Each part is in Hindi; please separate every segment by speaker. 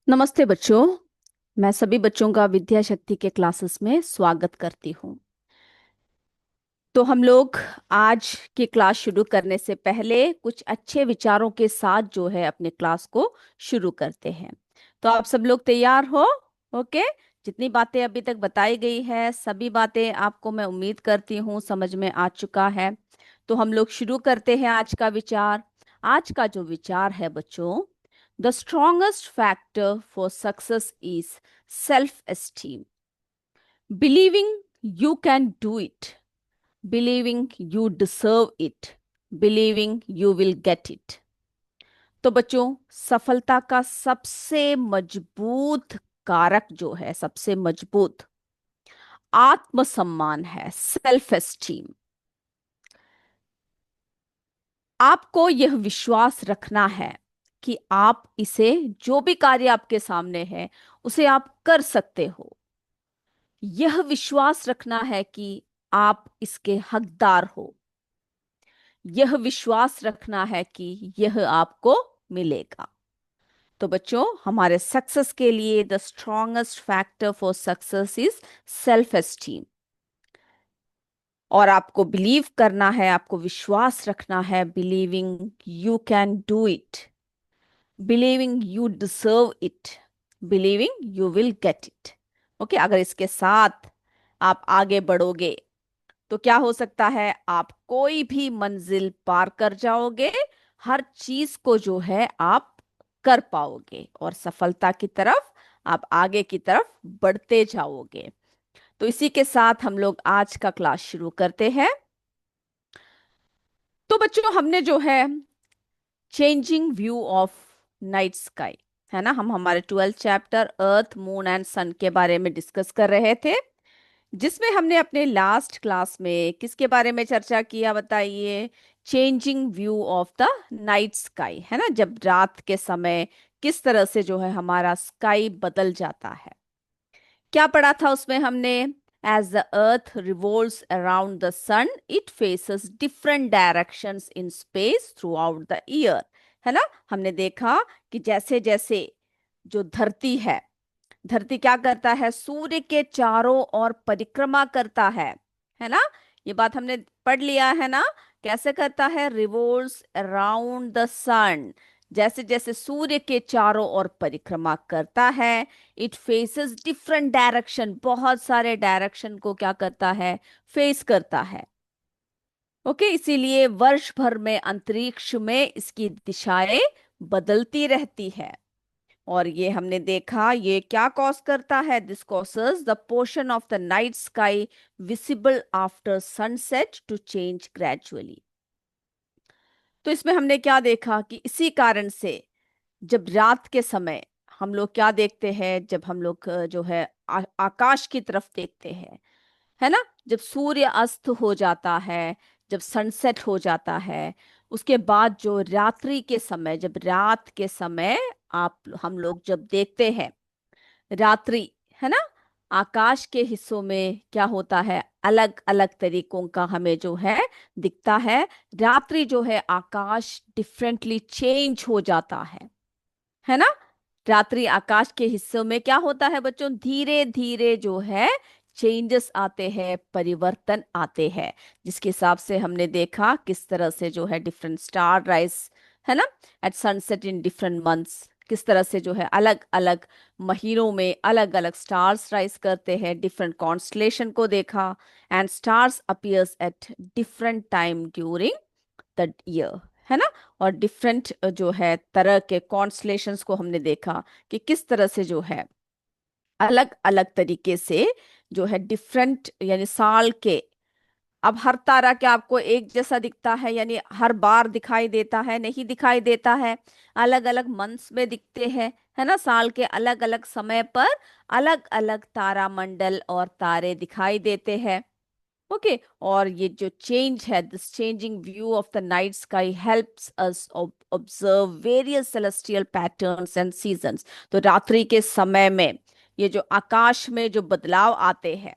Speaker 1: नमस्ते बच्चों। मैं सभी बच्चों का विद्या शक्ति के क्लासेस में स्वागत करती हूँ। तो हम लोग आज की क्लास शुरू करने से पहले कुछ अच्छे विचारों के साथ जो है अपने क्लास को शुरू करते हैं। तो आप सब लोग तैयार हो? ओके। जितनी बातें अभी तक बताई गई है सभी बातें आपको मैं उम्मीद करती हूँ समझ में आ चुका है। तो हम लोग शुरू करते हैं आज का विचार। आज का जो विचार है बच्चों, the strongest factor for success is self esteem. Believing you can do it, believing you deserve it, believing you will get it. तो बच्चों, सफलता का सबसे मजबूत कारक जो है, सबसे मजबूत आत्मसम्मान है, सेल्फ एस्टीम। आपको यह विश्वास रखना है कि आप इसे, जो भी कार्य आपके सामने है, उसे आप कर सकते हो। यह विश्वास रखना है कि आप इसके हकदार हो। यह विश्वास रखना है कि यह आपको मिलेगा। तो बच्चों, हमारे सक्सेस के लिए the strongest factor for success is self esteem. और आपको बिलीव करना है, आपको विश्वास रखना है, believing you can do it, believing you deserve it, believing you will get it. Okay, अगर इसके साथ आप आगे बढ़ोगे तो क्या हो सकता है, आप कोई भी मंजिल पार कर जाओगे। हर चीज को जो है आप कर पाओगे और सफलता की तरफ आप आगे की तरफ बढ़ते जाओगे। तो इसी के साथ हम लोग आज का क्लास शुरू करते हैं। तो बच्चों, हमने जो है changing view of night sky, है ना, हम हमारे 12th chapter earth moon and sun के बारे में डिस्कस कर रहे थे, जिसमें हमने अपने लास्ट क्लास में किसके बारे में चर्चा किया बताइए? Changing view of the night sky, है ना, जब रात के समय किस तरह से जो है हमारा स्काई बदल जाता है। क्या पढ़ा था उसमें हमने? As the earth revolves around the sun it faces different directions in space throughout the year, है ना। हमने देखा कि जैसे जैसे जो धरती है, धरती क्या करता है, सूर्य के चारों ओर परिक्रमा करता है ना। ये बात हमने पढ़ लिया है ना। कैसे करता है? रिवॉल्व्स अराउंड द सन। जैसे जैसे सूर्य के चारों ओर परिक्रमा करता है, इट फेसेस डिफरेंट डायरेक्शन, बहुत सारे डायरेक्शन को क्या करता है, फेस करता है। ओके, इसीलिए वर्ष भर में अंतरिक्ष में इसकी दिशाएं बदलती रहती है। और ये हमने देखा, ये क्या कॉज करता है? This causes the portion of the night sky visible after sunset to change gradually. तो इसमें हमने क्या देखा कि इसी कारण से जब रात के समय हम लोग क्या देखते हैं, जब हम लोग जो है आकाश की तरफ देखते हैं, है ना, जब सूर्य अस्त हो जाता है, जब सनसेट हो जाता है, उसके बाद जो रात्रि के समय, जब रात के समय आप हम लोग जब देखते हैं रात्रि, है ना, आकाश के हिस्सों में क्या होता है, अलग अलग तरीकों का हमें जो है दिखता है। रात्रि जो है आकाश डिफरेंटली चेंज हो जाता है ना। रात्रि आकाश के हिस्सों में क्या होता है बच्चों? धीरे धीरे जो है चेंजेस आते हैं, परिवर्तन आते हैं, जिसके हिसाब से हमने देखा किस तरह से जो है डिफरेंट स्टार राइज, है ना, at sunset in different months, किस तरह से जो है अलग अलग महीनों में अलग अलग स्टार्स राइज करते हैं, डिफरेंट कॉन्स्टलेशन को देखा। And stars appears at different time during the year, है ना। और डिफरेंट जो है तरह के कॉन्स्टलेशंस को हमने देखा कि किस तरह से जो है अलग अलग तरीके से जो है डिफरेंट, यानी साल के, अब हर तारा क्या आपको एक जैसा दिखता है, यानी हर बार दिखाई देता है? नहीं दिखाई देता है, अलग अलग मंथ्स में दिखते हैं, है ना। साल के अलग अलग समय पर अलग अलग तारा मंडल और तारे दिखाई देते हैं। ओके, और ये जो चेंज है, this changing view of the night sky helps us observe various celestial patterns and seasons. तो रात्रि के समय में ये जो आकाश में जो बदलाव आते हैं,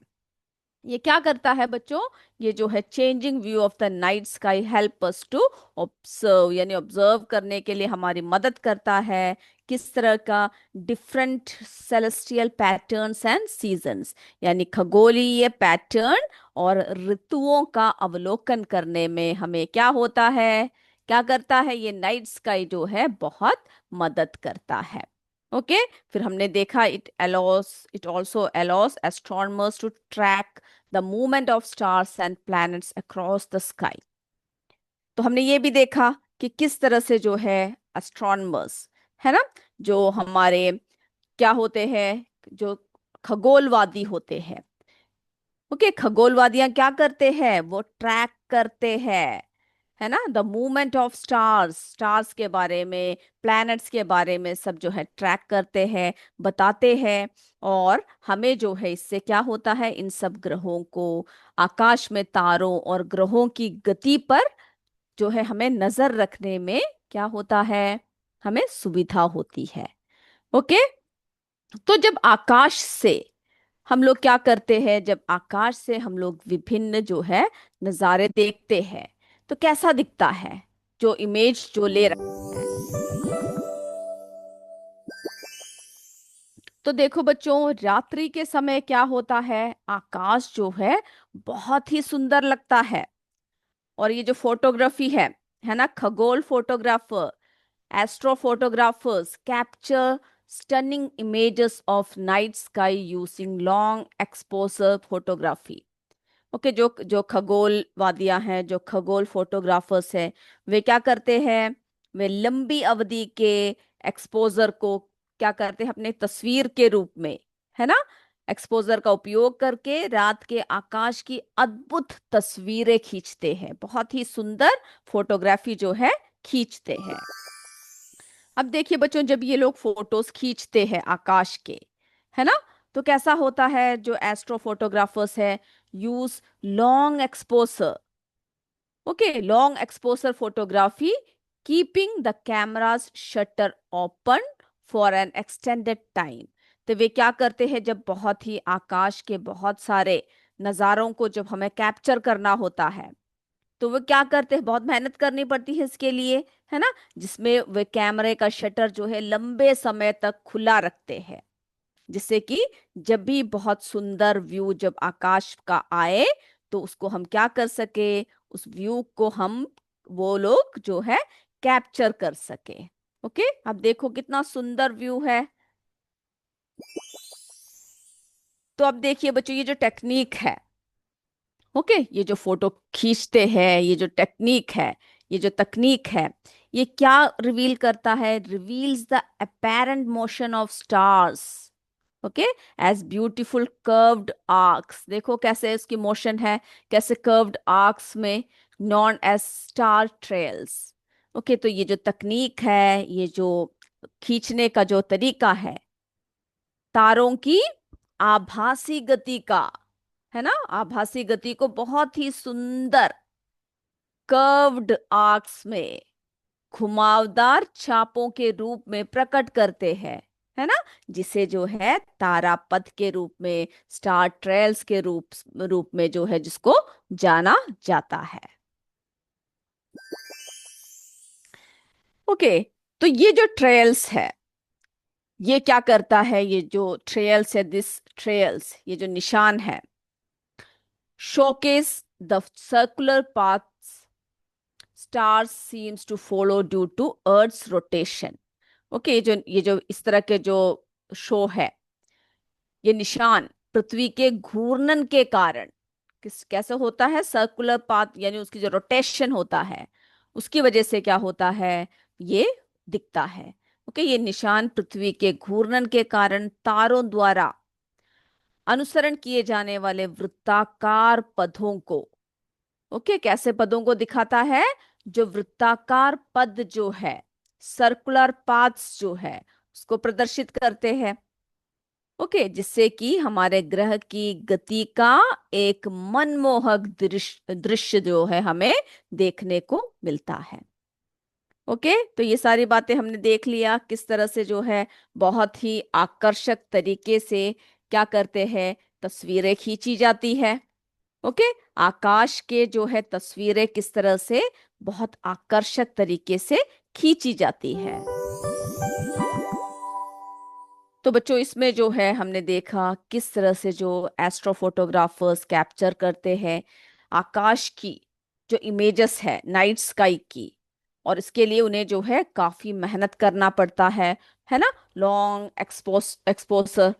Speaker 1: ये क्या करता है बच्चों? ये जो है changing view of the night sky help us to observe, यानी ऑब्जर्व करने के लिए हमारी मदद करता है। किस तरह का? Different celestial patterns and seasons, यानी खगोलीय पैटर्न और ऋतुओं का अवलोकन करने में हमें क्या होता है, क्या करता है? ये नाइट स्काई जो है बहुत मदद करता है। ओके, फिर हमने देखा it also allows astronomers to track the movement of stars and planets across the sky. तो हमने ये भी देखा कि किस तरह से जो है एस्ट्रोनॉमर्स, है ना, जो हमारे क्या होते हैं, जो खगोलवादी होते हैं, ओके, खगोलवादियां क्या करते हैं? वो ट्रैक करते हैं, है ना, the movement of stars, stars के बारे में, प्लैनेट्स के बारे में सब जो है ट्रैक करते हैं, बताते हैं। और हमें जो है इससे क्या होता है, इन सब ग्रहों को, आकाश में तारों और ग्रहों की गति पर जो है हमें नजर रखने में क्या होता है, हमें सुविधा होती है। ओके, तो जब आकाश से हम लोग क्या करते हैं, जब आकाश से हम लोग विभिन्न जो है नजारे देखते हैं, तो कैसा दिखता है जो इमेज जो ले रहा है? तो देखो बच्चों, रात्रि के समय क्या होता है, आकाश जो है बहुत ही सुंदर लगता है। और ये जो फोटोग्राफी है ना, खगोल photographer, astro photographers capture stunning images of night sky using long exposure photography. Okay, जो जो खगोल वादियां हैं, जो खगोल फोटोग्राफर्स हैं, वे क्या करते हैं, वे लंबी अवधि के एक्सपोजर को क्या करते हैं, अपने तस्वीर के रूप में, है ना, एक्सपोजर का उपयोग करके रात के आकाश की अद्भुत तस्वीरें खींचते हैं, बहुत ही सुंदर फोटोग्राफी जो है खींचते हैं। अब देखिए बच्चों, जब ये लोग फोटोज खींचते हैं आकाश के, है ना, तो कैसा होता है, जो एस्ट्रो फोटोग्राफर्स है use long exposure, okay, long exposure photography, keeping the cameras shutter open for an extended time. तो वे क्या करते हैं, जब बहुत ही आकाश के बहुत सारे नज़ारों को जब हमें कैप्चर करना होता है, तो वो क्या करते हैं, बहुत मेहनत करनी पड़ती है इसके लिए, है ना, जिसमें वे कैमरे का शटर जो है लंबे समय तक खुला रखते हैं, जिससे कि जब भी बहुत सुंदर व्यू जब आकाश का आए, तो उसको हम क्या कर सके, उस व्यू को हम, वो लोग जो है कैप्चर कर सके। ओके, अब देखो कितना सुंदर व्यू है। तो अब देखिए बच्चों, ये जो टेक्निक है, ओके, ये जो फोटो खींचते हैं, ये जो टेक्निक है, ये जो तकनीक है, ये क्या रिवील करता है, reveals the apparent motion of stars, okay, as beautiful curved arcs. देखो कैसे इसकी मोशन है, कैसे कर्व्ड आर्क्स में, known as star trails. Okay, तो ये जो तकनीक है, ये जो खींचने का जो तरीका है, तारों की आभासी गति का, है ना, आभासी गति को बहुत ही सुंदर कर्व्ड आर्क्स में, घुमावदार छापों के रूप में प्रकट करते हैं, है ना, जिसे जो है तारापथ के रूप में, स्टार ट्रेल्स के रूप रूप में जो है जिसको जाना जाता है। ओके, तो ये जो ट्रेल्स है, ये क्या करता है, ये जो ट्रेल्स है, दिस ट्रेल्स, ये जो निशान है, showcase the circular paths stars seems to follow due to earth's rotation। Okay, ये जो इस तरह के जो शो है, ये निशान पृथ्वी के घूर्णन के कारण, किस कैसे होता है, सर्कुलर पाथ, यानी उसकी जो रोटेशन होता है, उसकी वजह से क्या होता है, ये दिखता है। ओके, ये निशान पृथ्वी के घूर्णन के कारण तारों द्वारा अनुसरण किए जाने वाले वृत्ताकार पथों को, ओके, कैसे पदों को दिखाता है, जो वृत्ताकार पद जो है, सर्कुलर पाथ्स जो है, उसको प्रदर्शित करते हैं। ओके, जिससे कि हमारे ग्रह की गति का एक मनमोहक दृश्य दृश्य जो है हमें देखने को मिलता है। ओके, तो ये सारी बातें हमने देख लिया, किस तरह से जो है बहुत ही आकर्षक तरीके से क्या करते हैं, तस्वीरें खींची जाती है। ओके, आकाश के जो है तस्वीरें किस तरह से बहुत आकर्षक तरीके से खींची जाती है। तो बच्चों इसमें जो है हमने देखा किस तरह से जो एस्ट्रोफोटोग्राफर्स कैप्चर करते हैं आकाश की जो इमेजेस है नाइट स्काई की, और इसके लिए उन्हें जो है काफी मेहनत करना पड़ता है ना, लॉन्ग एक्सपोजर।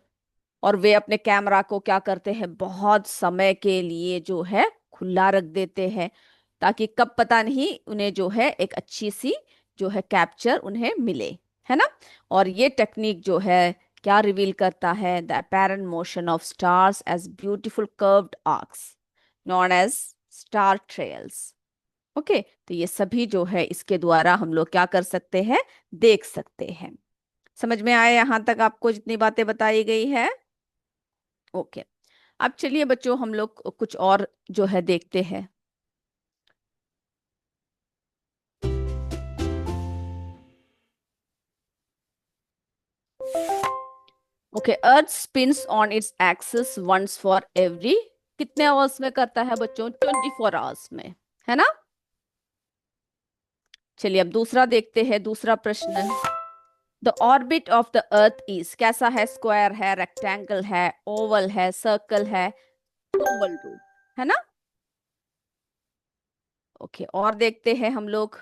Speaker 1: और वे अपने कैमरा को क्या करते हैं, बहुत समय के लिए जो है खुला रख देते हैं, ताकि कब पता नहीं उन्हें जो है एक अच्छी सी जो है कैप्चर उन्हें मिले, है ना। और ये टेक्निक जो है क्या रिवील करता है, the apparent motion of stars as beautiful curved arcs known as star trails. Okay, तो ये सभी जो है इसके द्वारा हम लोग क्या कर सकते हैं, देख सकते हैं। समझ में आया यहां तक आपको जितनी बातें बताई गई है? ओके, अब चलिए बच्चों हम लोग कुछ और जो है देखते हैं। Okay, earth spins on its axis once for every कितने आवर्स में करता है बच्चों, 24 आवर्स में, है ना। चलिए अब दूसरा देखते हैं, दूसरा प्रश्न। The orbit of the earth is कैसा है, स्क्वायर है, रेक्टेंगल है, ओवल है, सर्कल है, ओवल रूप, है ना। ओके, और देखते हैं हम लोग।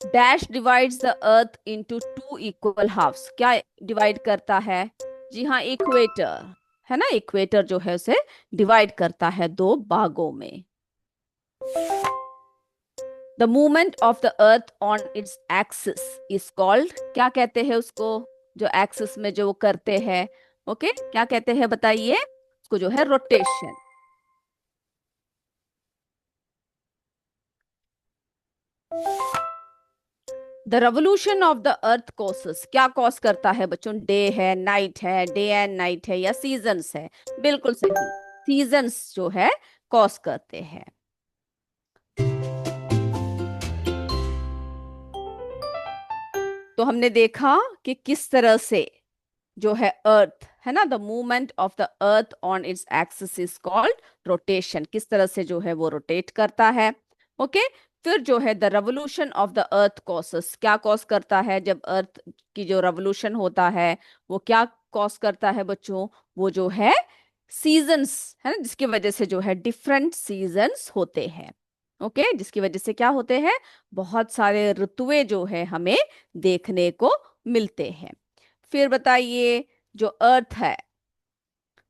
Speaker 1: Dash divides the earth into two equal halves, क्या डिवाइड करता है, जी हाँ इक्वेटर, है ना, इक्वेटर जो है उसे डिवाइड करता है दो भागों में। The movement of the earth on its axis is called, क्या कहते हैं उसको, जो एक्सिस में जो वो करते हैं, ओके क्या कहते हैं बताइए, उसको जो है rotation. The revolution of the earth causes, क्या कॉस करता है बच्चों, डे है, नाइट है, डे एंड नाइट है, या सीजन्स है, बिल्कुल सही, सीजन्स जो है कॉस करते हैं। तो हमने देखा कि किस तरह से जो है अर्थ, है ना, the movement of the earth on its axis is called rotation, किस तरह से जो है वो रोटेट करता है। ओके, फिर जो है the revolution of the earth causes, क्या कॉस करता है, जब अर्थ की जो रेवोल्यूशन होता है वो क्या कॉस करता है बच्चों, वो जो है सीजन्स, है ना, जिसकी वजह से जो है डिफरेंट सीजन्स होते हैं। ओके, जिसकी वजह से क्या होते हैं, बहुत सारे ऋतुएं जो है हमें देखने को मिलते हैं। फिर बताइए, जो अर्थ है,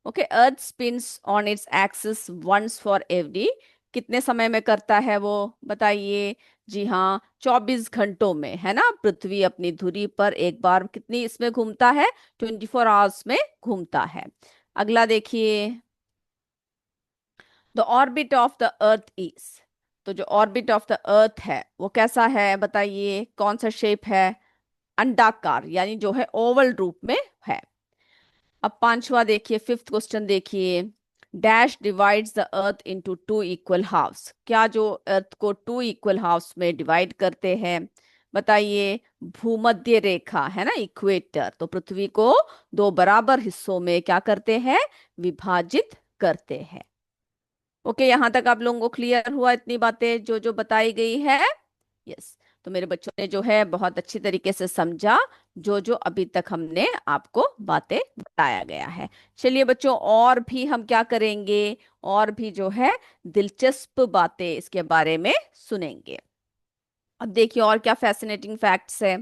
Speaker 1: okay earth spins on its axis once for every कितने समय में करता है वो बताइए, जी हाँ 24 घंटों में, है ना, पृथ्वी अपनी धुरी पर एक बार कितनी इसमें घूमता है, 24 आवर्स में घूमता है। अगला देखिए, the orbit of the earth is, तो जो ऑर्बिट ऑफ द अर्थ है वो कैसा है बताइए, कौन सा शेप है, अंडाकार, यानी जो है ओवल रूप में है। अब पांचवा देखिए, फिफ्थ क्वेश्चन देखिए, dash divides the earth into two equal halves, क्या जो अर्थ को टू इक्वल हाफ्स में डिवाइड करते हैं बताइए, भूमध्य रेखा, है ना, इक्वेटर, तो पृथ्वी को दो बराबर हिस्सों में क्या करते हैं, विभाजित करते हैं। ओके, यहां तक आप लोगों को क्लियर हुआ इतनी बातें जो जो बताई गई है? यस, तो मेरे बच्चों ने जो है बहुत अच्छी तरीके से समझा जो जो अभी तक हमने आपको बातें बताया गया है। चलिए बच्चों, और भी हम क्या करेंगे, और भी जो है दिलचस्प बातें इसके बारे में सुनेंगे। अब देखिए और क्या फैसिनेटिंग फैक्ट्स है।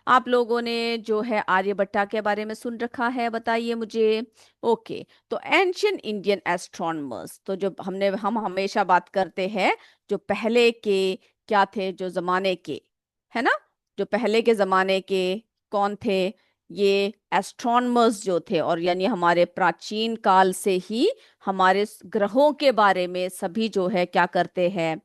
Speaker 1: आप लोगों ने जो है आर्यभट्टा के बारे में सुन रखा है, बताइए मुझे। ओके, तो एंशियंट इंडियन एस्ट्रोनॉमर्स, तो जो हम हमेशा बात करते हैं जो पहले के क्या थे, जो जमाने के, है ना, जो पहले के जमाने के कौन थे, ये एस्ट्रोनॉमर्स जो थे, और यानी हमारे प्राचीन काल से ही हमारे ग्रहों के बारे में सभी जो है क्या करते हैं,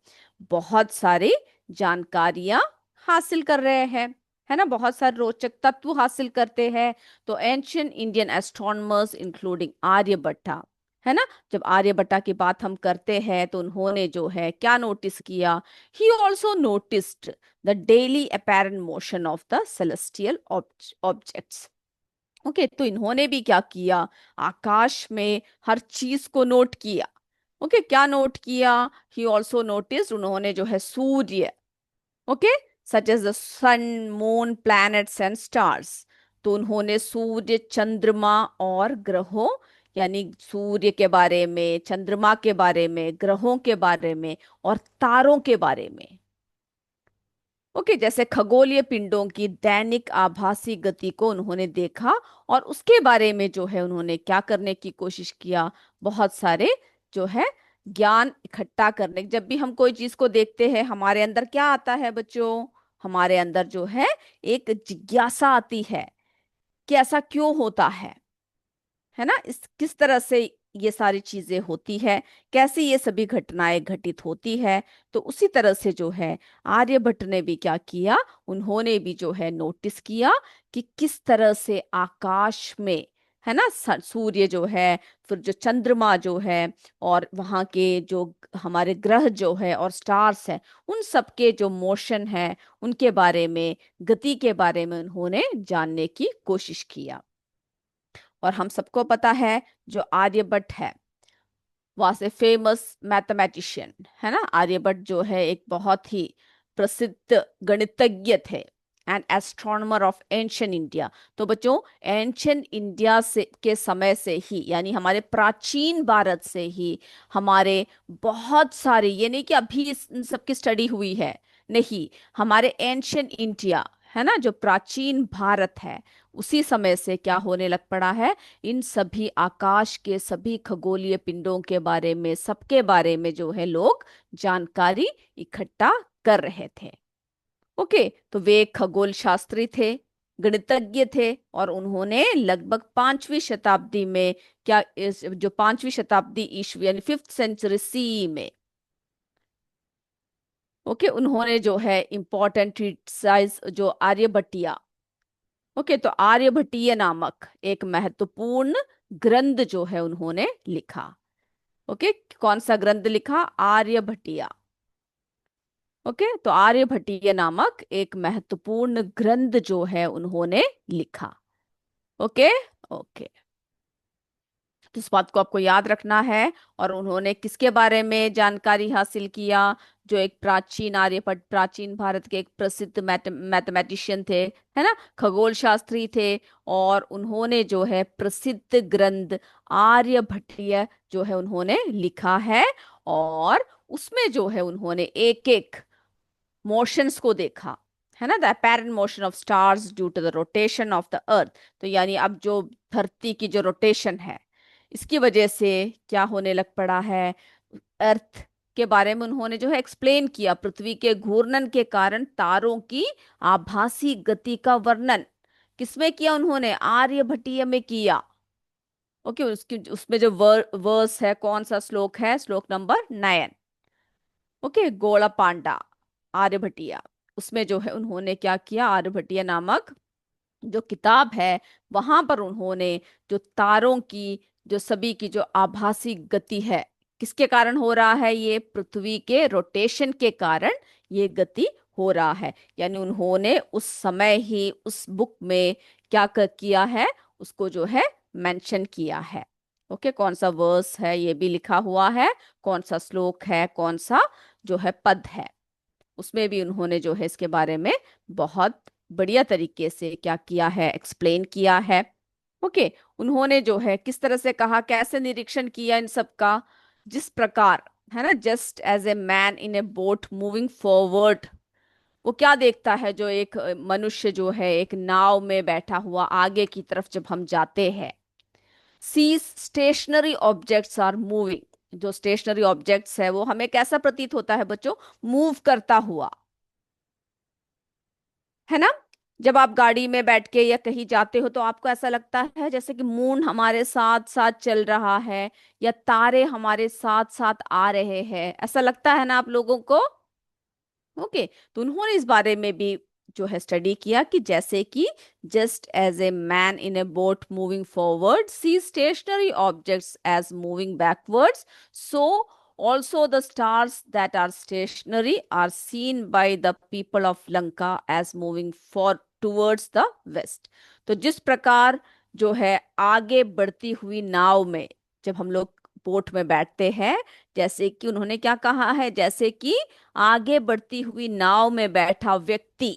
Speaker 1: बहुत सारी जानकारियां हासिल कर रहे हैं, है ना, बहुत सारे रोचक तत्व हासिल करते हैं। तो ancient Indian astronomers including Aryabhatta, है ना, जब आर्यभट्टा की बात हम करते हैं तो उन्होंने जो है क्या नोटिस किया, he also noticed the daily apparent motion of the celestial objects. Okay, तो इन्होंने भी क्या किया, आकाश में हर चीज को नोट किया। ओके, क्या नोट किया? ही ऑल्सो नोटिस, उन्होंने जो है सूर्य, okay, such as the sun, moon, planets and stars. तो उन्होंने सूर्य, चंद्रमा और ग्रहों, यानी सूर्य के बारे में, चंद्रमा के बारे में, ग्रहों के बारे में और तारों के बारे में, ओके, जैसे खगोलीय पिंडों की दैनिक आभासी गति को उन्होंने देखा। और उसके बारे में जो है उन्होंने क्या करने की कोशिश किया, बहुत सारे जो है ज्ञान इकट्ठा करने। जब भी हम कोई चीज को देखते हैं, हमारे अंदर क्या आता है बच्चों? हमारे अंदर जो है एक जिज्ञासा आती है कि ऐसा क्यों होता है ना, इस किस तरह से ये सारी चीजें होती है, कैसे ये सभी घटनाएं घटित होती है। तो उसी तरह से जो है आर्यभट्ट ने भी क्या किया, उन्होंने भी जो है नोटिस किया कि किस तरह से आकाश में, है ना, सूर्य जो है, फिर जो चंद्रमा जो है, और वहाँ के जो हमारे ग्रह जो है और स्टार्स हैं, उन सब के जो मोशन है, उनके बारे में, गति के बारे में उन्होंने जानने की कोशिश किया। और हम सबको पता है जो आर्यभट्ट है, वहां से फेमस मैथमेटिशियन, है ना, आर्यभट्ट जो है एक बहुत ही प्रसिद्ध गणितज्ञ थे, and astronomer of ancient India. तो बच्चों, एंशियंट इंडिया से के समय से ही, यानी हमारे प्राचीन भारत से ही, हमारे बहुत सारे, ये नहीं कि अभी इन सबकी स्टडी हुई है, नहीं, हमारे एंशियंट इंडिया, है ना, जो प्राचीन भारत है, उसी समय से क्या होने लग पड़ा है, इन सभी आकाश के सभी खगोलीय पिंडों के बारे में, सबके बारे में जो है लोग जानकारी इकट्ठा कर रहे थे। ओके, तो वे एक खगोल शास्त्री थे, गणितज्ञ थे, और उन्होंने लगभग 5वीं शताब्दी में, क्या इस जो 5वीं शताब्दी ईस्वी यानी 5th सेंचुरी में, ओके, उन्होंने जो है इंपॉर्टेंट ट्रीटाइज जो आर्यभट्टिया, ओके, तो आर्यभट्टीय नामक एक महत्वपूर्ण ग्रंथ जो है उन्होंने लिखा। ओके, कौन सा ग्रंथ लिखा? आर्यभट्टिया। ओके, तो आर्यभट्टीय नामक एक महत्वपूर्ण ग्रंथ जो है उन्होंने लिखा। ओके। ओके, तो इस बात को आपको याद रखना है। और उन्होंने किसके बारे में जानकारी हासिल किया? जो एक प्राचीन आर्यभट्ट, प्राचीन भारत के एक प्रसिद्ध मैथमेटिशियन थे, है ना, खगोल शास्त्री थे। और उन्होंने जो है प्रसिद्ध ग्रंथ आर्यभट्टीय जो है उन्होंने लिखा है। और उसमें जो है उन्होंने एक एक मोशंस को देखा, है ना, the apparent motion of stars due to the rotation of the earth. तो यानी अब जो धरती की जो रोटेशन है, इसकी वजह से क्या होने लग पड़ा है, अर्थ के बारे में उन्होंने जो है एक्सप्लेन किया। पृथ्वी के घूर्णन के कारण तारों की आभासी गति का वर्णन किसमें किया? उन्होंने आर्यभट्टीय में किया। ओके, उसकी उसमें जो वर्स है, कौन सा श्लोक है? श्लोक नंबर 9। ओके, गोला पांडा आर्यभट्टिया, उसमें जो है उन्होंने क्या किया, आर्यभट्टिया नामक जो किताब है, वहां पर उन्होंने जो तारों की जो सभी की जो आभासी गति है, किसके कारण हो रहा है? ये पृथ्वी के रोटेशन के कारण ये गति हो रहा है। यानी उन्होंने उस समय ही उस बुक में क्या किया है, उसको जो है मेंशन किया है। ओके, कौन सा वर्स है ये भी लिखा हुआ है, कौन सा श्लोक है, कौन सा जो है पद है, उसमें भी उन्होंने जो है इसके बारे में बहुत बढ़िया तरीके से क्या किया है, एक्सप्लेन किया है। ओके, उन्होंने जो है किस तरह से कहा, कैसे निरीक्षण किया इन सब का, जिस प्रकार, है ना, just as a man in a boat moving forward, वो क्या देखता है, जो एक मनुष्य जो है एक नाव में बैठा हुआ आगे की तरफ जब हम जाते हैं, sees stationary objects are moving, जो स्टेशनरी ऑब्जेक्ट्स है वो हमें कैसा प्रतीत होता है बच्चों? मूव करता हुआ, है ना। जब आप गाड़ी में बैठ के या कहीं जाते हो तो आपको ऐसा लगता है जैसे कि मून हमारे साथ साथ चल रहा है, या तारे हमारे साथ साथ आ रहे हैं, ऐसा लगता है ना आप लोगों को? ओके, तो उन्होंने इस बारे में भी जो है स्टडी किया कि जैसे कि just as a man in a boat moving forward see stationary objects as moving backwards, so also the stars that are stationary are seen by the people of Lanka as moving for towards the west. तो जिस प्रकार जो है आगे बढ़ती हुई नाव में, जब हम लोग बोट में बैठते हैं, जैसे कि उन्होंने क्या कहा है, जैसे कि आगे बढ़ती हुई नाव में बैठा व्यक्ति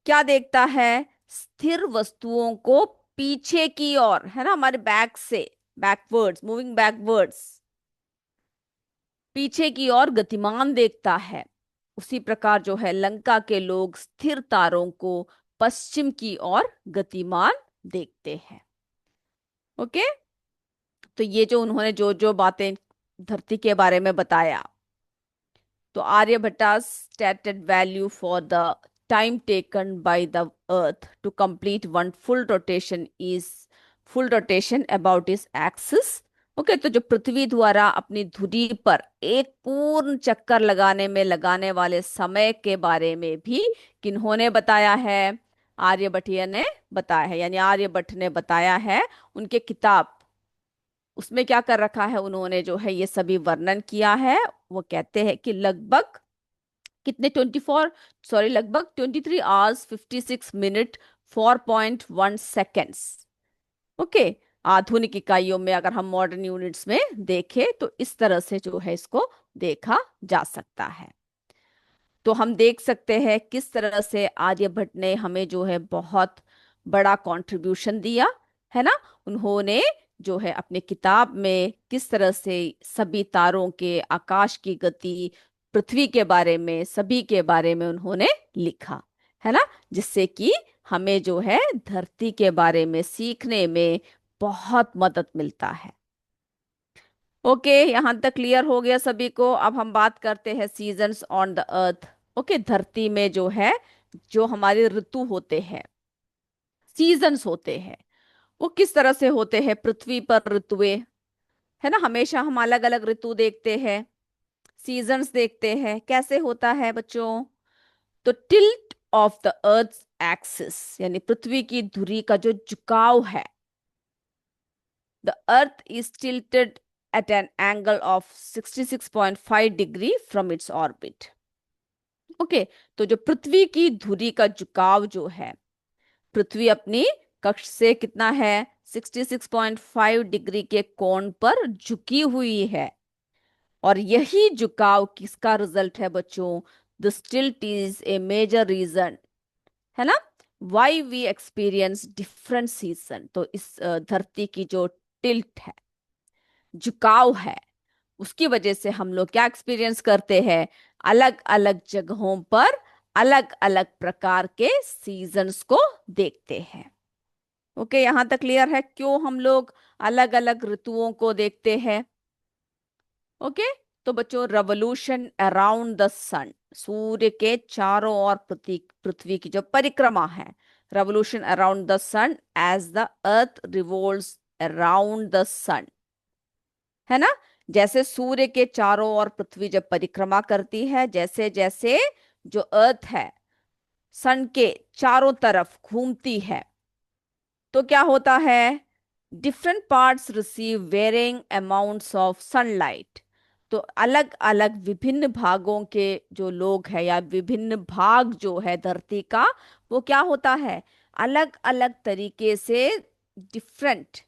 Speaker 1: क्या देखता है, स्थिर वस्तुओं को पीछे की ओर, है ना, हमारे बैक से, बैकवर्ड्स, मूविंग बैकवर्ड्स, पीछे की ओर गतिमान देखता है। उसी प्रकार जो है लंका के लोग स्थिर तारों को पश्चिम की ओर गतिमान देखते हैं। ओके, तो ये जो उन्होंने जो जो बातें धरती के बारे में बताया, तो Aryabhatta stated value for the time taken by the earth to complete one full rotation is full rotation about its axis। Okay, तो जो पृथ्वी द्वारा अपनी धुरी पर एक पूर्ण चक्कर लगाने में लगाने वाले समय के बारे में भी किन्होंने बताया है, आर्यभट्टिय ने बताया है, यानी आर्यभट्ट ने बताया है। उनके किताब, उसमें क्या कर रखा है उन्होंने, जो है ये सभी वर्णन किया है। वो कहते हैं कि लगभग कितने 24, सॉरी, लगभग 23 आवर्स 56 मिनट 4.1 सेकेंड्स। ओके, आधुनिक इकाइयों में अगर हम मॉडर्न यूनिट्स में देखें तो इस तरह से जो है इसको देखा जा सकता है। तो हम देख सकते हैं किस तरह से आर्यभट्ट ने हमें जो है बहुत बड़ा कंट्रीब्यूशन दिया, है ना। उन्होंने जो है अपने किताब में किस तरह से सभी तारों के, आकाश की गति, पृथ्वी के बारे में, सभी के बारे में उन्होंने लिखा, है ना, जिससे कि हमें जो है धरती के बारे में सीखने में बहुत मदद मिलता है। ओके, यहां तक क्लियर हो गया सभी को। अब हम बात करते हैं seasons on the earth. Okay, धरती में जो है, जो हमारे ऋतु होते हैं, सीजन्स होते हैं, वो किस तरह से होते हैं पृथ्वी पर ऋतुएं, है ना। हमेशा हम अलग अलग ऋतु देखते हैं, सीजन्स देखते हैं, कैसे होता है बच्चों। तो tilt of the earth axis, यानी पृथ्वी की धुरी का जो झुकाव है, the earth is tilted at an angle of 66.5 degree from its orbit। Okay, तो जो पृथ्वी की धुरी का झुकाव जो है, पृथ्वी अपनी कक्ष से कितना है, 66.5 डिग्री के कोण पर झुकी हुई है। और यही झुकाव किसका रिजल्ट है बच्चों, द स्टिल्ट इज ए मेजर रीजन, है ना, why we experience different season. तो इस धरती की जो टिल्ट है, झुकाव है, उसकी वजह से हम लोग क्या एक्सपीरियंस करते हैं, अलग अलग जगहों पर अलग अलग प्रकार के सीजन्स को देखते हैं। ओके, यहां तक क्लियर है क्यों हम लोग अलग अलग ऋतुओं को देखते हैं। ओके, तो बच्चों, रेवोल्यूशन अराउंड द सन, सूर्य के चारों ओर पृथ्वी की जो परिक्रमा है, revolution around the sun as the earth revolves around the sun, है ना। जैसे सूर्य के चारों ओर पृथ्वी जब परिक्रमा करती है, जैसे जैसे जो अर्थ है सन के चारों तरफ घूमती है, तो क्या होता है, different parts receive varying amounts of sunlight. तो अलग अलग विभिन्न भागों के जो लोग हैं, या विभिन्न भाग जो है धरती का, वो क्या होता है, अलग अलग तरीके से, डिफरेंट,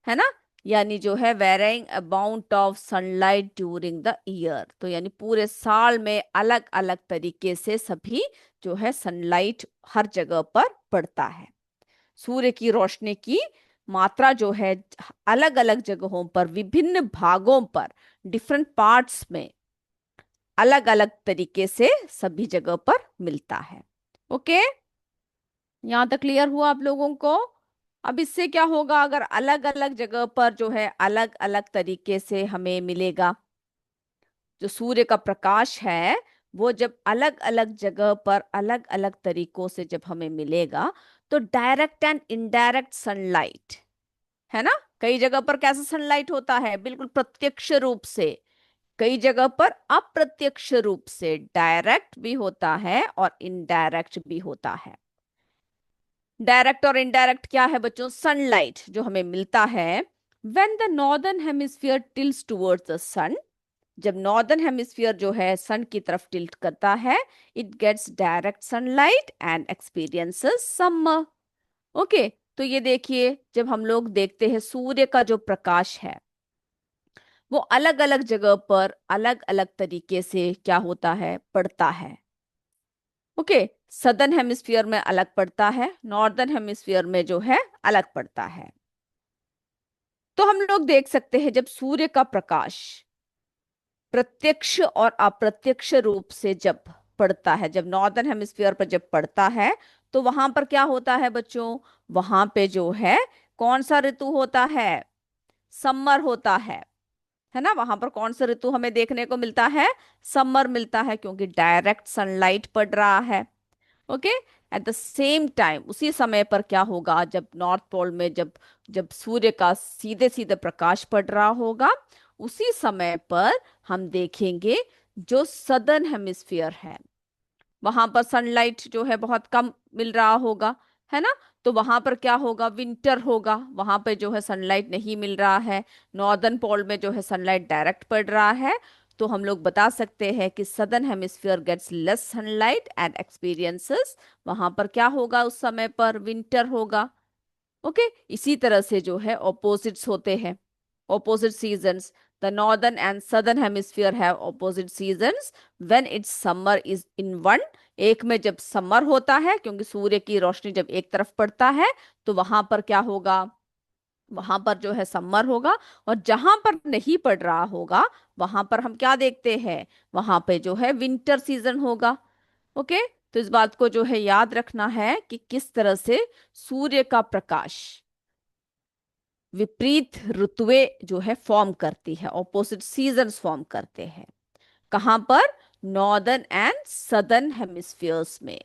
Speaker 1: है ना, यानी जो है varying amount of sunlight during the year. तो यानी पूरे साल में अलग अलग तरीके से सभी जो है सनलाइट हर जगह पर पड़ता है। सूर्य की रोशनी की मात्रा जो है अलग अलग जगहों पर, विभिन्न भागों पर, डिफरेंट पार्ट्स में अलग अलग तरीके से सभी जगह पर मिलता है। ओके, यहां तक क्लियर हुआ आप लोगों को। अब इससे क्या होगा, अगर अलग अलग जगह पर जो है अलग अलग तरीके से हमें मिलेगा, जो सूर्य का प्रकाश है, वो जब अलग अलग जगह पर अलग अलग तरीकों से जब हमें मिलेगा, तो डायरेक्ट एंड इनडायरेक्ट सनलाइट, है ना। कई जगह पर कैसा सनलाइट होता है, बिल्कुल प्रत्यक्ष रूप से, कई जगह पर अप्रत्यक्ष रूप से, डायरेक्ट भी होता है और इनडायरेक्ट भी होता है। डायरेक्ट और इनडायरेक्ट क्या है बच्चों, सनलाइट जो हमें मिलता है, when the northern hemisphere tilts towards the sun, जब नॉर्दर्न हेमिस्फीयर जो है सन की तरफ टिल्ट करता है, it gets direct sunlight and experiences summer. Okay, तो ये देखिए, जब हम लोग देखते हैं सूर्य का जो प्रकाश है, वो अलग अलग जगह पर अलग अलग तरीके से क्या होता है, पड़ता है। ओके, सदर्न हेमिस्फीयर में अलग पड़ता है, नॉर्दर्न हेमिस्फीयर में जो है अलग पड़ता है। तो हम लोग देख सकते हैं जब सूर्य का प्रकाश प्रत्यक्ष और अप्रत्यक्ष रूप से जब पड़ता है, जब नॉर्दर्न हेमिस्फीयर पर जब पड़ता है, तो वहां पर क्या होता है बच्चों, वहां पे जो है कौन सा ऋतु होता है, समर होता है ना। वहां पर कौन सा ऋतु हमें देखने को मिलता है, समर मिलता है, क्योंकि डायरेक्ट सनलाइट पड़ रहा है। Okay, at the same time उसी समय पर क्या होगा, जब नॉर्थ पोल में जब जब सूर्य का सीधे सीधे प्रकाश पड़ रहा होगा, उसी समय पर हम देखेंगे जो सदर्न हेमिस्फीयर है वहां पर सनलाइट जो है बहुत कम मिल रहा होगा, है ना। तो वहां पर क्या होगा, विंटर होगा, वहां पे जो है सनलाइट नहीं मिल रहा है। नॉर्दर्न पोल में जो है सनलाइट डायरेक्ट पड़ रहा है। तो हम लोग बता सकते हैं कि southern hemisphere gets less sunlight and experiences, वहां पर क्या होगा, उस समय पर विंटर होगा। ओके, इसी तरह से जो है ऑपोजिट्स होते हैं, opposite seasons. The northern and southern hemisphere have opposite seasons when its summer is in one. एक में जब समर होता है, क्योंकि सूर्य की रोशनी जब एक तरफ पड़ता है, तो वहां पर क्या होगा, वहां पर जो है समर होगा। और जहां पर नहीं पड़ रहा होगा, वहां पर हम क्या देखते हैं, वहां पे जो है विंटर सीजन होगा। ओके, तो इस बात को जो है याद रखना है कि किस तरह से सूर्य का प्रकाश विपरीत ऋतुएं जो है फॉर्म करती है, ऑपोजिट सीजन्स फॉर्म करते हैं। कहां पर, नॉर्दर्न एंड सदर्न हेमिस्फीयर्स में।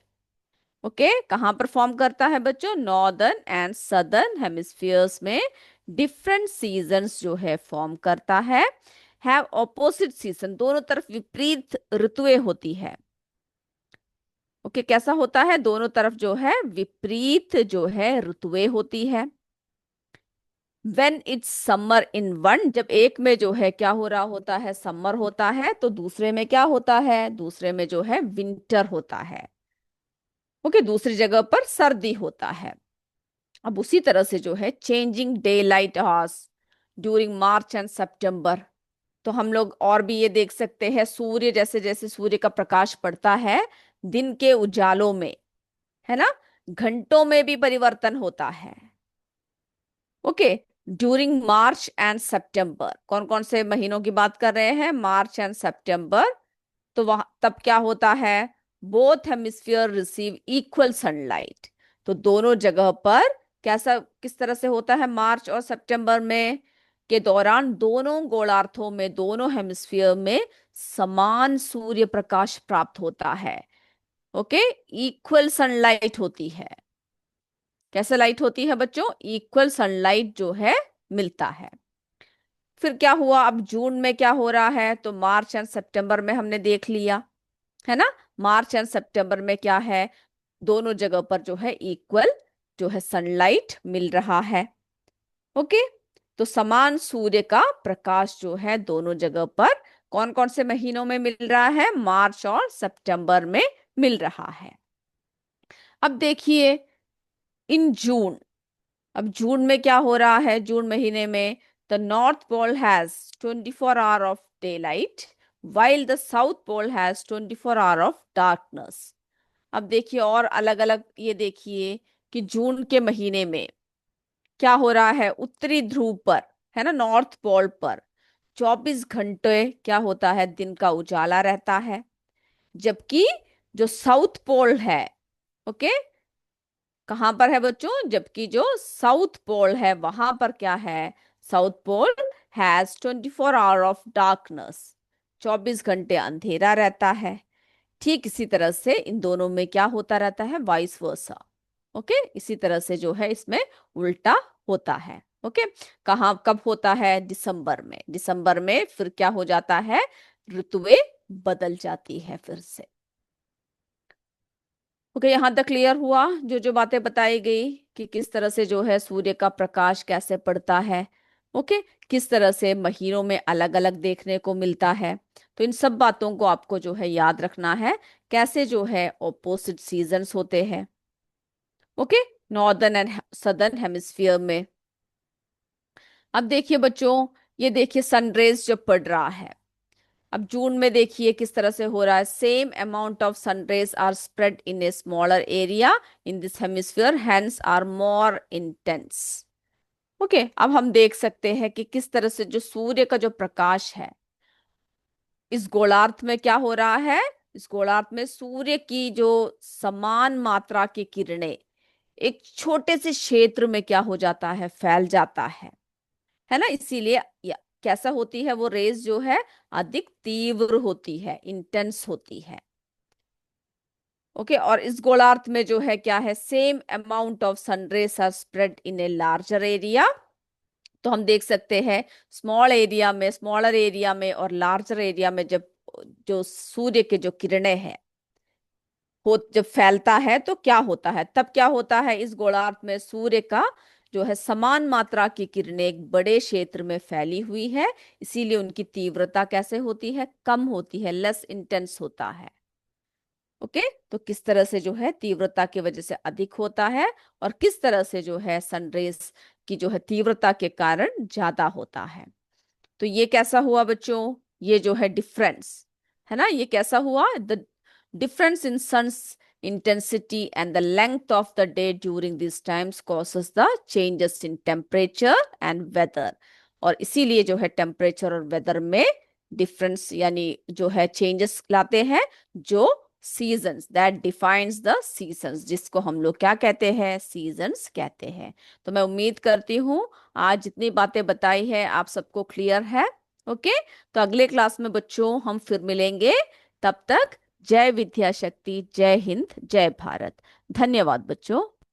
Speaker 1: ओके, कहां पर फॉर्म करता है बच्चों, नॉर्दर्न एंड सदर्न हेमिस्फीयर्स में डिफरेंट सीजन्स जो है फॉर्म करता है। हैव ऑपोजिट सीजन, दोनों तरफ विपरीत ऋतुएं होती है। ओके, कैसा होता है, दोनों तरफ जो है विपरीत जो है ऋतुएं होती है। When it's summer in one, जब एक में जो है क्या हो रहा होता है, समर होता है, तो दूसरे में क्या होता है, दूसरे में जो है विंटर होता है। ओके, दूसरी जगह पर सर्दी होता है। अब उसी तरह से जो है changing day light hours during March and September. तो हम लोग और भी ये देख सकते हैं, सूर्य जैसे जैसे सूर्य का प्रकाश पड़ता है, दिन के उजालों में, है ना, घंटों में भी परिवर्तन होता है। ओके, ड्यूरिंग मार्च एंड सितंबर, कौन कौन से महीनों की बात कर रहे हैं, मार्च एंड सितंबर। तो वहां तब क्या होता है, both hemisphere receive equal sunlight. तो दोनों जगह पर कैसा, किस तरह से होता है, मार्च और सितंबर में के दौरान दोनों गोलार्धों में, दोनों हेमिस्फीयर में समान सूर्य प्रकाश प्राप्त होता है। ओके, इक्वल सनलाइट होती है। कैसे लाइट होती है बच्चों, इक्वल सनलाइट जो है मिलता है। फिर क्या हुआ, अब जून में क्या हो रहा है, तो मार्च एंड सितंबर में हमने देख लिया, है ना। मार्च एंड सितंबर में क्या है, दोनों जगह पर जो है इक्वल जो है सनलाइट मिल रहा है। ओके, तो समान सूर्य का प्रकाश जो है दोनों जगह पर कौन कौन से महीनों में मिल रहा है, मार्च और सितंबर में मिल रहा है। अब देखिए, इन जून, अब जून में क्या हो रहा है, जून महीने में the north pole has 24 hour of day light while the south pole has 24 hour of darkness. अब देखिए और अलग अलग ये देखिए कि जून के महीने में क्या हो रहा है, उत्तरी ध्रुव पर, है ना, नॉर्थ पोल पर 24 घंटे क्या होता है, दिन का उजाला रहता है। जबकि जो साउथ पोल है, ओके, कहां पर है बच्चों, जबकि जो साउथ पोल है वहां पर क्या है, south pole has 24 hour of darkness, 24 घंटे अंधेरा रहता है। ठीक इसी तरह से इन दोनों में क्या होता रहता है, वाइस वर्सा। ओके, इसी तरह से जो है इसमें उल्टा होता है। ओके, कहाँ कब होता है, दिसंबर में, दिसंबर में फिर क्या हो जाता है, ऋतुएं बदल जाती है फिर से। ओके, यहां तक क्लियर हुआ, जो जो बातें बताई गई कि किस तरह से जो है सूर्य का प्रकाश कैसे पड़ता है। ओके, किस तरह से महीनों में अलग अलग देखने को मिलता है। तो इन सब बातों को आपको जो है याद रखना है, कैसे जो है ऑपोजिट सीजन्स होते हैं। Okay, northern and southern hemisphere में। अब देखिए बच्चों, ये देखिए सनरेज जो पड़ रहा है, अब जून में देखिए किस तरह से हो रहा है। Same amount of sunrays are spread in a smaller area in this hemisphere, hence are more intense. Okay, अब हम देख सकते हैं कि किस तरह से जो सूर्य का जो प्रकाश है इस गोलार्ध में क्या हो रहा है। इस गोलार्ध में सूर्य की जो समान मात्रा की किरणें एक छोटे से क्षेत्र में क्या हो जाता है, फैल जाता है ना। इसीलिए कैसा होती है वो रेज जो है, अधिक तीव्र होती है, इंटेंस होती है। ओके, और इस गोलार्ध में जो है क्या है, same amount of sunrays are spread in a larger area. तो हम देख सकते हैं स्मॉलर एरिया में और लार्जर एरिया में जब जो सूर्य के जो किरणें हैं हो जब फैलता है तो क्या होता है, तब क्या होता है, इस गोलार्ध में सूर्य का जो है समान मात्रा की किरणें एक बड़े क्षेत्र में फैली हुई है। इसीलिए उनकी तीव्रता कैसे होती है, कम होती है, लेस इंटेंस होता है। ओके, तो किस तरह से जो है तीव्रता की वजह से अधिक होता है, और किस तरह से जो है सनरेज की जो है तीव्रता के कारण ज्यादा होता है। तो ये कैसा हुआ बच्चों, ये जो है डिफरेंस है ना, ये कैसा हुआ, the difference in sun's intensity and the length of the day during these times causes the changes in temperature and weather। और इसीलिए जो है टेम्परेचर और वेदर में डिफरेंस यानी जो है चेंजेस लाते हैं, जो seasons that defines the seasons, जिसको हम लोग क्या कहते हैं, सीजन्स कहते हैं। तो मैं उम्मीद करती हूँ आज जितनी बातें बताई है आप सबको क्लियर है। ओके, तो अगले क्लास में बच्चों हम फिर मिलेंगे। तब तक जय विद्या शक्ति, जय हिंद, जय भारत। धन्यवाद बच्चों।